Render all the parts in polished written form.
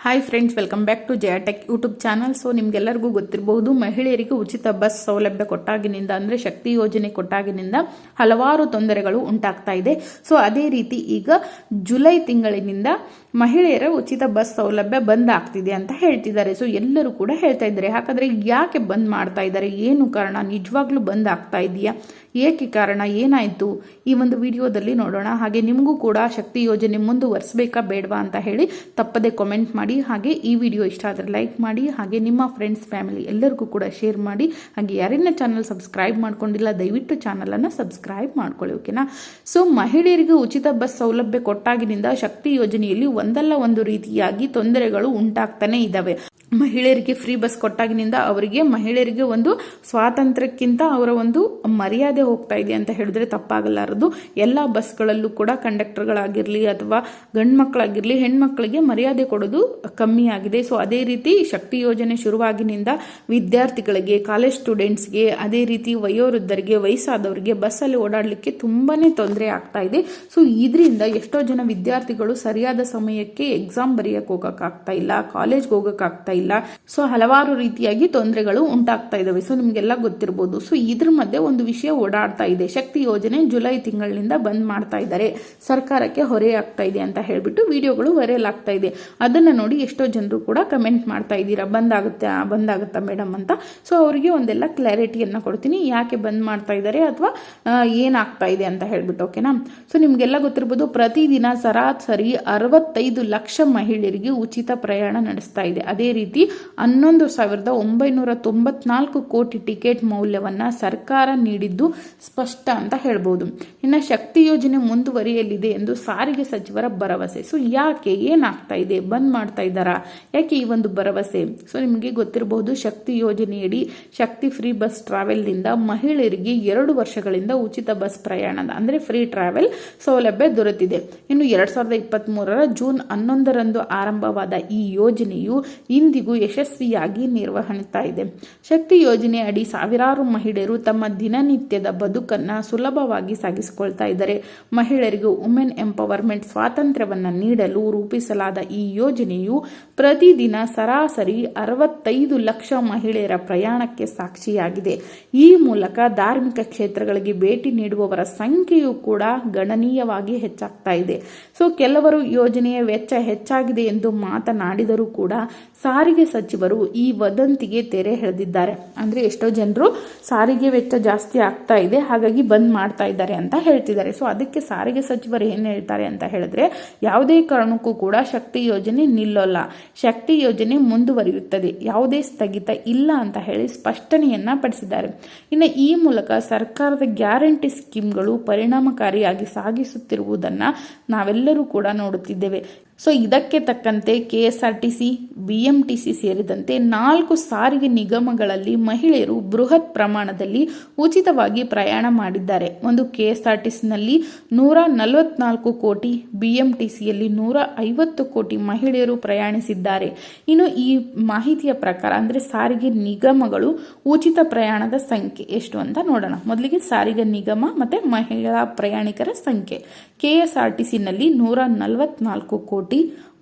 Hi friends, welcome back to Jaya tech YouTube channel. So ನಿಮ್ಗೆಲ್ಲರಿಗೂ ಗೊತ್ತಿರಬಹುದು, ಮಹಿಳೆಯರಿಗೆ ಉಚಿತ ಬಸ್ ಸೌಲಭ್ಯ ಕೊಟ್ಟಾಗಿನಿಂದ ಅಂದರೆ ಶಕ್ತಿ ಯೋಜನೆ ಕೊಟ್ಟಾಗಿನಿಂದ ಹಲವಾರು ತೊಂದರೆಗಳು ಉಂಟಾಗ್ತಾ ಇದೆ. ಸೊ ಅದೇ ರೀತಿ ಈಗ ಜುಲೈ ತಿಂಗಳಿನಿಂದ ಮಹಿಳೆಯರ ಉಚಿತ ಬಸ್ ಸೌಲಭ್ಯ ಬಂದ್ ಆಗ್ತಿದೆ ಅಂತ ಹೇಳ್ತಿದ್ದಾರೆ. ಸೊ ಎಲ್ಲರೂ ಕೂಡ ಹೇಳ್ತಾ ಇದ್ದಾರೆ, ಹಾಗಾದ್ರೆ ಯಾಕೆ ಬಂದ್ ಮಾಡ್ತಾ ಇದ್ದಾರೆ, ಏನು ಕಾರಣ, ನಿಜವಾಗ್ಲೂ ಬಂದ್ ಆಗ್ತಾ ಇದೆಯಾ, ಏಕೆ ಕಾರಣ, ಏನಾಯ್ತು, ಈ ಒಂದು ವಿಡಿಯೋದಲ್ಲಿ ನೋಡೋಣ. ಹಾಗೆ ನಿಮಗೂ ಕೂಡ ಶಕ್ತಿ ಯೋಜನೆ ಮುಂದುವರಿಸಬೇಕಾ ಬೇಡವಾ ಅಂತ ಹೇಳಿ ತಪ್ಪದೆ ಕಾಮೆಂಟ್ ಮಾಡಿ. ಹಾಗೆ ಈ ವಿಡಿಯೋ ಇಷ್ಟ ಆದರೆ ಲೈಕ್ ಮಾಡಿ, ಹಾಗೆ ನಿಮ್ಮ ಫ್ರೆಂಡ್ಸ್ ಫ್ಯಾಮಿಲಿ ಎಲ್ಲರಿಗೂ ಕೂಡ ಶೇರ್ ಮಾಡಿ. ಹಾಗೆ ಯಾರನ್ನ ಚಾನಲ್ ಸಬ್ಸ್ಕ್ರೈಬ್ ಮಾಡ್ಕೊಂಡಿಲ್ಲ ದಯವಿಟ್ಟು ಚಾನಲ್ ಅನ್ನ ಸಬ್ಸ್ಕ್ರೈಬ್ ಮಾಡ್ಕೊಳ್ಳಿ, ಓಕೆನಾ. ಸೊ ಮಹಿಳೆಯರಿಗೆ ಉಚಿತ ಬಸ್ ಸೌಲಭ್ಯ ಕೊಟ್ಟಾಗಿನಿಂದ ಶಕ್ತಿ ಯೋಜನೆಯಲ್ಲಿ ಒಂದಲ್ಲ ಒಂದು ರೀತಿಯಾಗಿ ತೊಂದರೆಗಳು ಉಂಟಾಗ್ತಾನೆ ಇದ್ದಾವೆ. ಮಹಿಳೆಯರಿಗೆ ಫ್ರೀ ಬಸ್ ಕೊಟ್ಟಾಗಿನಿಂದ ಅವರಿಗೆ ಮಹಿಳೆಯರಿಗೆ ಒಂದು ಸ್ವಾತಂತ್ರ್ಯಕ್ಕಿಂತ ಅವರ ಒಂದು ಮರ್ಯಾದೆ ಹೋಗ್ತಾ ಇದೆ ಅಂತ ಹೇಳಿದ್ರೆ ತಪ್ಪಾಗಲಾರದು. ಎಲ್ಲ ಬಸ್ಗಳಲ್ಲೂ ಕೂಡ ಕಂಡಕ್ಟರ್ಗಳಾಗಿರ್ಲಿ ಅಥವಾ ಗಂಡು ಮಕ್ಕಳಾಗಿರ್ಲಿ ಹೆಣ್ಮಕ್ಳಿಗೆ ಮರ್ಯಾದೆ ಕೊಡೋದು ಕಮ್ಮಿ ಆಗಿದೆ. ಸೊ ಅದೇ ರೀತಿ ಶಕ್ತಿ ಯೋಜನೆ ಶುರುವಾಗಿನಿಂದ ವಿದ್ಯಾರ್ಥಿಗಳಿಗೆ, ಕಾಲೇಜ್ ಸ್ಟೂಡೆಂಟ್ಸ್ಗೆ, ಅದೇ ರೀತಿ ವಯೋವೃದ್ಧರಿಗೆ, ವಯಸ್ಸಾದವರಿಗೆ ಬಸ್ಸಲ್ಲಿ ಓಡಾಡಲಿಕ್ಕೆ ತುಂಬಾನೇ ತೊಂದರೆ ಆಗ್ತಾ ಇದೆ. ಸೊ ಇದರಿಂದ ಎಷ್ಟೋ ಜನ ವಿದ್ಯಾರ್ಥಿಗಳು ಸರಿಯಾದ ಸಮಯಕ್ಕೆ ಎಕ್ಸಾಮ್ ಬರೆಯಕ್ಕೆ ಹೋಗಕ್ಕಾಗ್ತಾ ಇಲ್ಲ, ಕಾಲೇಜ್ಗೆ ಹೋಗಕ್ಕಾಗ್ತಾ ಇಲ್ಲ. ಸೊ ಹಲವಾರು ರೀತಿಯಾಗಿ ತೊಂದರೆಗಳು ಉಂಟಾಗ್ತಾ ಇದಾವೆ. ಸೊ ನಿಮ್ಗೆಲ್ಲ ಗೊತ್ತಿರಬಹುದು. ಸೊ ಇದ್ರ ಮಧ್ಯೆ ಒಂದು ವಿಷಯ ಓಡಾಡ್ತಾ ಇದೆ, ಶಕ್ತಿ ಯೋಜನೆ ಜುಲೈ ತಿಂಗಳಿನಿಂದ ಬಂದ್ ಮಾಡ್ತಾ ಇದ್ದಾರೆ, ಸರ್ಕಾರಕ್ಕೆ ಹೊರೆ ಆಗ್ತಾ ಇದೆ ಅಂತ ಹೇಳ್ಬಿಟ್ಟು ವಿಡಿಯೋಗಳು ವೈರಲ್ ಆಗ್ತಾ ಇದೆ. ಅದನ್ನ ನೋಡಿ ಎಷ್ಟೋ ಜನರು ಕೂಡ ಕಮೆಂಟ್ ಮಾಡ್ತಾ ಇದ್ದೀರಾ, ಬಂದಾಗುತ್ತಾ ಮೇಡಮ್ ಅಂತ. ಸೊ ಅವರಿಗೆ ಒಂದೆಲ್ಲ ಕ್ಲಾರಿಟಿಯನ್ನ ಕೊಡ್ತೀನಿ, ಯಾಕೆ ಬಂದ್ ಮಾಡ್ತಾ ಇದ್ದಾರೆ ಅಥವಾ ಏನಾಗ್ತಾ ಇದೆ ಅಂತ ಹೇಳ್ಬಿಟ್ಟು, ಓಕೆನಾ. ಸೊ ನಿಮ್ಗೆಲ್ಲ ಗೊತ್ತಿರಬಹುದು, ಪ್ರತಿದಿನ ಸರಾಸರಿ 65 ಲಕ್ಷ ಮಹಿಳೆಯರಿಗೆ ಉಚಿತ ಪ್ರಯಾಣ ನಡೆಸ್ತಾ ಇದೆ. ಅದೇ ರೀತಿ 11,994 ಕೋಟಿ ಟಿಕೆಟ್ ಮೌಲ್ಯವನ್ನ ಸರ್ಕಾರ ನೀಡಿದ್ದು ಸ್ಪಷ್ಟ ಅಂತ ಹೇಳ್ಬಹುದು. ಇನ್ನು ಶಕ್ತಿ ಯೋಜನೆ ಮುಂದುವರಿಯಲಿದೆ ಎಂದು ಸಾರಿಗೆ ಸಚಿವರ ಭರವಸೆ. ಸೊ ಯಾಕೆ, ಏನಾಗ್ತಾ ಇದೆ, ಬಂದ್ ಮಾಡ್ತಾ ಇದ್ದಾರಾ, ಯಾಕೆ ಈ ಒಂದು ಭರವಸೆ? ಸೊ ನಿಮಗೆ ಗೊತ್ತಿರಬಹುದು, ಶಕ್ತಿ ಯೋಜನೆಯಡಿ ಶಕ್ತಿ ಫ್ರೀ ಬಸ್ ಟ್ರಾವೆಲ್ ನಿಂದ ಮಹಿಳೆಯರಿಗೆ 2 ವರ್ಷಗಳಿಂದ ಉಚಿತ ಬಸ್ ಪ್ರಯಾಣದ ಅಂದ್ರೆ ಫ್ರೀ ಟ್ರಾವೆಲ್ ಸೌಲಭ್ಯ ದೊರೆತಿದೆ. ಇನ್ನು 2023 ಜೂನ್ 11 ಆರಂಭವಾದ ಈ ಯೋಜನೆಯು ಇಂದಿಗೂ ಯಶಸ್ವಿಯಾಗಿ ನಿರ್ವಹಿಸ್ತಾ ಇದೆ. ಶಕ್ತಿ ಯೋಜನೆ ಅಡಿ ಸಾವಿರಾರು ಮಹಿಳೆಯರು ತಮ್ಮ ದಿನನಿತ್ಯದ ಬದುಕನ್ನ ಸುಲಭವಾಗಿ ಸಾಗಿಸಿಕೊಳ್ತಾ ಇದ್ದಾರೆ. ಮಹಿಳೆಯರಿಗೆ ವುಮೆನ್ ಎಂಪವರ್ಮೆಂಟ್ ಸ್ವಾತಂತ್ರ್ಯವನ್ನ ನೀಡಲು ರೂಪಿಸಲಾದ ಈ ಯೋಜನೆಯು ಪ್ರತಿದಿನ ಸರಾಸರಿ 65 ಲಕ್ಷ ಮಹಿಳೆಯರ ಪ್ರಯಾಣಕ್ಕೆ ಸಾಕ್ಷಿಯಾಗಿದೆ. ಈ ಮೂಲಕ ಧಾರ್ಮಿಕ ಕ್ಷೇತ್ರಗಳಿಗೆ ಭೇಟಿ ನೀಡುವವರ ಸಂಖ್ಯೆಯು ಕೂಡ ಗಣನೀಯವಾಗಿ ಹೆಚ್ಚಾಗ್ತಾ ಇದೆ. ಸೊ ಕೆಲವರು ಯೋಜನೆಯ ವೆಚ್ಚ ಹೆಚ್ಚಾಗಿದೆ ಎಂದು ಮಾತನಾಡಿದರೂ ಕೂಡ ಸಾರಿಗೆ ಸಚಿವರು ಈ ವದಂತಿಗೆ ತೆರೆ ಎಳೆದಿದ್ದಾರೆ. ಅಂದ್ರೆ ಎಷ್ಟೋ ಜನರು ಸಾರಿಗೆ ವೆಚ್ಚ ಜಾಸ್ತಿ ಆಗ್ತಾ ಇದೆ, ಹಾಗಾಗಿ ಬಂದ್ ಮಾಡ್ತಾ ಇದ್ದಾರೆ ಅಂತ ಹೇಳ್ತಿದ್ದಾರೆ. ಸೊ ಅದಕ್ಕೆ ಸಾರಿಗೆ ಸಚಿವರು ಏನ್ ಹೇಳ್ತಾರೆ ಅಂತ ಹೇಳಿದ್ರೆ, ಯಾವುದೇ ಕಾರಣಕ್ಕೂ ಕೂಡ ಶಕ್ತಿ ಯೋಜನೆ ನಿಲ್ಲೋಲ್ಲ, ಶಕ್ತಿ ಯೋಜನೆ ಮುಂದುವರಿಯುತ್ತದೆ, ಯಾವುದೇ ಸ್ಥಗಿತ ಇಲ್ಲ ಅಂತ ಹೇಳಿ ಸ್ಪಷ್ಟನೆಯನ್ನ ಪಡಿಸಿದ್ದಾರೆ. ಇನ್ನು ಈ ಮೂಲಕ ಸರ್ಕಾರದ ಗ್ಯಾರಂಟಿ ಸ್ಕೀಮ್ಗಳು ಪರಿಣಾಮಕಾರಿಯಾಗಿ ಸಾಗಿಸುತ್ತಿರುವುದನ್ನ ನಾವೆಲ್ಲರೂ ಕೂಡ ನೋಡುತ್ತಿದ್ದೇವೆ. ಸೊ ಇದಕ್ಕೆ ತಕ್ಕಂತೆ KSRTC, BMTC ಸೇರಿದಂತೆ 4 ಸಾರಿಗೆ ನಿಗಮಗಳಲ್ಲಿ ಮಹಿಳೆಯರು ಬೃಹತ್ ಪ್ರಮಾಣದಲ್ಲಿ ಉಚಿತವಾಗಿ ಪ್ರಯಾಣ ಮಾಡಿದ್ದಾರೆ. ಒಂದು KSRTCನಲ್ಲಿ 144 ಕೋಟಿ, BMTCಯಲ್ಲಿ 150 ಕೋಟಿ ಮಹಿಳೆಯರು ಪ್ರಯಾಣಿಸಿದ್ದಾರೆ. ಇನ್ನು ಈ ಮಾಹಿತಿಯ ಪ್ರಕಾರ ಅಂದ್ರೆ ಸಾರಿಗೆ ನಿಗಮಗಳು ಉಚಿತ ಪ್ರಯಾಣದ ಸಂಖ್ಯೆ ಎಷ್ಟು ಅಂತ ನೋಡೋಣ. ಮೊದಲಿಗೆ ಸಾರಿಗೆ ನಿಗಮ ಮತ್ತೆ ಮಹಿಳಾ ಪ್ರಯಾಣಿಕರ ಸಂಖ್ಯೆ. KSRTCನಲ್ಲಿ 144 ಕೋಟಿ,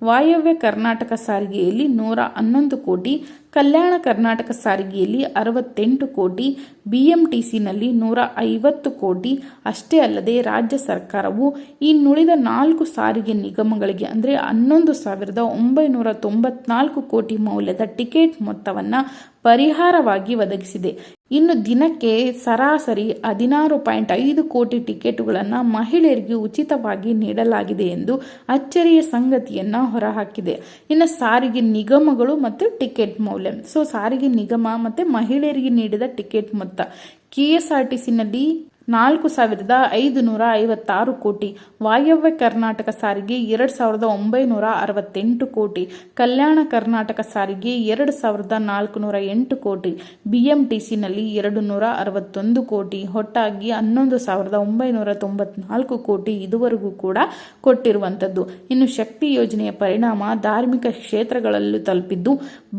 ವಾಯವ್ಯ ಕರ್ನಾಟಕ ಸಾರಿಗೆಯಲ್ಲಿ 111 ಕೋಟಿ, ಕಲ್ಯಾಣ ಕರ್ನಾಟಕ ಸಾರಿಗೆಯಲ್ಲಿ 68 ಕೋಟಿ, BMTCನಲ್ಲಿ 150 ಕೋಟಿ. ಅಷ್ಟೇ ಅಲ್ಲದೆ ರಾಜ್ಯ ಸರ್ಕಾರವು ಇನ್ನುಳಿದ 4 ಸಾರಿಗೆ ನಿಗಮಗಳಿಗೆ ಅಂದ್ರೆ 11,994 ಕೋಟಿ ಮೌಲ್ಯದ ಟಿಕೆಟ್ ಮೊತ್ತವನ್ನ ಪರಿಹಾರವಾಗಿ ಒದಗಿಸಿದೆ. ಇನ್ನು ದಿನಕ್ಕೆ ಸರಾಸರಿ 16.5 ಕೋಟಿ ಟಿಕೆಟುಗಳನ್ನು ಮಹಿಳೆಯರಿಗೆ ಉಚಿತವಾಗಿ ನೀಡಲಾಗಿದೆ ಎಂದು ಅಚ್ಚರಿಯ ಸಂಗತಿಯನ್ನ ಹೊರಹಾಕಿದೆ. ಇನ್ನು ಸಾರಿಗೆ ನಿಗಮಗಳು ಮತ್ತು ಟಿಕೆಟ್ ಮೌಲ್ಯ. ಸೊ ಸಾರಿಗೆ ನಿಗಮ ಮತ್ತೆ ಮಹಿಳೆಯರಿಗೆ ನೀಡಿದ ಟಿಕೆಟ್ ಮೊತ್ತ KSRTCನಲ್ಲಿ 4,556 ಕೋಟಿ, ವಾಯವ್ಯ ಕರ್ನಾಟಕ ಸಾರಿಗೆ 2,968 ಕೋಟಿ, ಕಲ್ಯಾಣ ಕರ್ನಾಟಕ ಸಾರಿಗೆ 2,408 ಕೋಟಿ, BMTCನಲ್ಲಿ 261 ಕೋಟಿ, ಒಟ್ಟಾಗಿ 11,994 ಕೋಟಿ ಇದುವರೆಗೂ ಕೂಡ ಕೊಟ್ಟಿರುವಂತದ್ದು. ಇನ್ನು ಶಕ್ತಿ ಯೋಜನೆಯ ಪರಿಣಾಮ ಧಾರ್ಮಿಕ ಕ್ಷೇತ್ರಗಳಲ್ಲೂ ತಲುಪಿದ್ದು,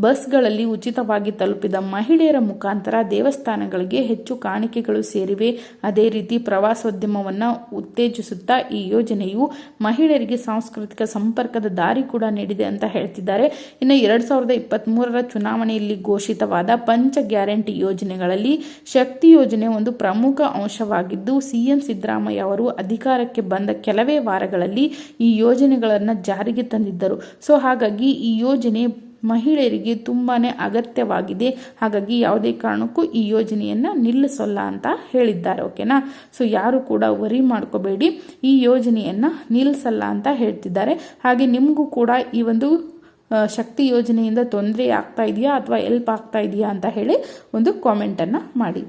ಬಸ್ಗಳಲ್ಲಿ ಉಚಿತವಾಗಿ ತಲುಪಿದ ಮಹಿಳೆಯರ ಮುಖಾಂತರ ದೇವಸ್ಥಾನಗಳಿಗೆ ಹೆಚ್ಚು ಕಾಣಿಕೆಗಳು ಸೇರಿವೆ. ಅದೇ ರೀತಿ ಪ್ರವಾಸೋದ್ಯಮವನ್ನು ಉತ್ತೇಜಿಸುತ್ತಾ ಈ ಯೋಜನೆಯು ಮಹಿಳೆಯರಿಗೆ ಸಾಂಸ್ಕೃತಿಕ ಸಂಪರ್ಕದ ದಾರಿ ಕೂಡ ನೀಡಿದೆ ಅಂತ ಹೇಳ್ತಿದ್ದಾರೆ. ಇನ್ನು 2023ರ ಚುನಾವಣೆಯಲ್ಲಿ ಘೋಷಿತವಾದ ಪಂಚ ಗ್ಯಾರಂಟಿ ಯೋಜನೆಗಳಲ್ಲಿ ಶಕ್ತಿ ಯೋಜನೆ ಒಂದು ಪ್ರಮುಖ ಅಂಶವಾಗಿದ್ದು, ಸಿಎಂ ಸಿದ್ದರಾಮಯ್ಯ ಅವರು ಅಧಿಕಾರಕ್ಕೆ ಬಂದ ಕೆಲವೇ ವಾರಗಳಲ್ಲಿ ಈ ಯೋಜನೆಗಳನ್ನು ಜಾರಿಗೆ ತಂದಿದ್ದರು. ಸೊ ಹಾಗಾಗಿ ಈ ಯೋಜನೆ ಮಹಿಳೆಯರಿಗೆ ತುಂಬಾನೇ ಅಗತ್ಯವಾಗಿದೆ. ಹಾಗಾಗಿ ಯಾವುದೇ ಕಾರಣಕ್ಕೂ ಈ ಯೋಜನೆಯನ್ನು ನಿಲ್ಲಿಸಲ್ಲ ಅಂತ ಹೇಳಿದ್ದಾರೆ. ಓಕೆನಾ. ಸೊ ಯಾರು ಕೂಡ ವರಿ ಮಾಡ್ಕೋಬೇಡಿ, ಈ ಯೋಜನೆಯನ್ನು ನಿಲ್ಲಿಸಲ್ಲ ಅಂತ ಹೇಳ್ತಿದ್ದಾರೆ. ಹಾಗೆ ನಿಮಗೂ ಕೂಡ ಈ ಒಂದು ಶಕ್ತಿ ಯೋಜನೆಯಿಂದ ತೊಂದರೆ ಆಗ್ತಾ ಇದೆಯಾ ಅಥವಾ ಹೆಲ್ಪ್ ಆಗ್ತಾ ಇದೆಯಾ ಅಂತ ಹೇಳಿ ಒಂದು ಕಾಮೆಂಟನ್ನು ಮಾಡಿ.